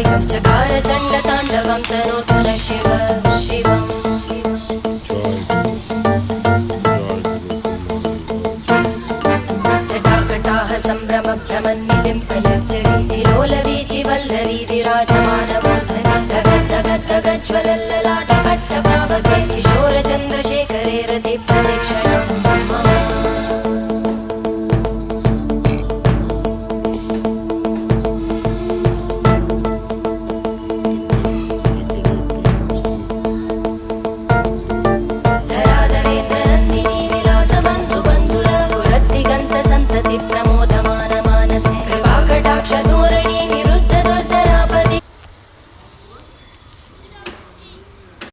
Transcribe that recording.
कायं चकार चण्डताण्डवं तनोतु न शिव शिवम् जटाकटाः सम्भ्रमभ्रमन्निलिम्पनिर्जरी विलोलवीचि वल्लरी विराजमानमूर्धनि धगद्धगद्धगज्ज्वलल्ललाट